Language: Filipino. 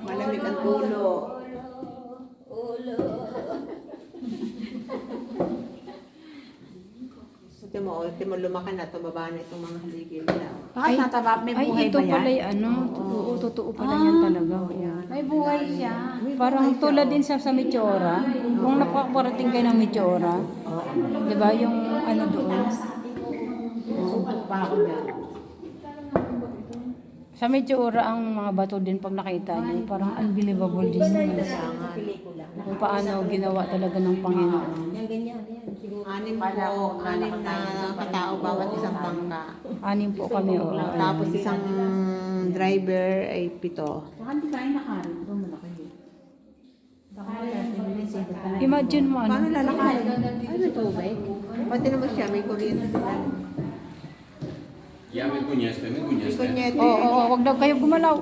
Malamig ang ulo. Timo lumaki na, tumaba na itong mga haligid nila. Ay, nataba, may buhay ito ba yan? pala ano, oo, totoo pala yan talaga. May buhay siya. Parang tulad din sa Michora, kung napaparating kayo ng Michora, di ba yung ano doon? Supot pa ako dyan. Sa Michora, ang mga bato din pag nakita niyo, parang unbelievable din yun. Kung paano ginawa talaga ng Panginoon. Anim na katao bawat isang bangka. 6 po kami, oo. Tapos isang driver ay 7. Baka hindi tayo nakarin. Ito malaki yun. Baka natin Imagine mo Paano ano, lalakarin? ay, may tubig. Pati naman siya, may kuryente sila. Ya me cuñaste, me May cuñaste. kunyete. oo, wag daw kayo gumalaw.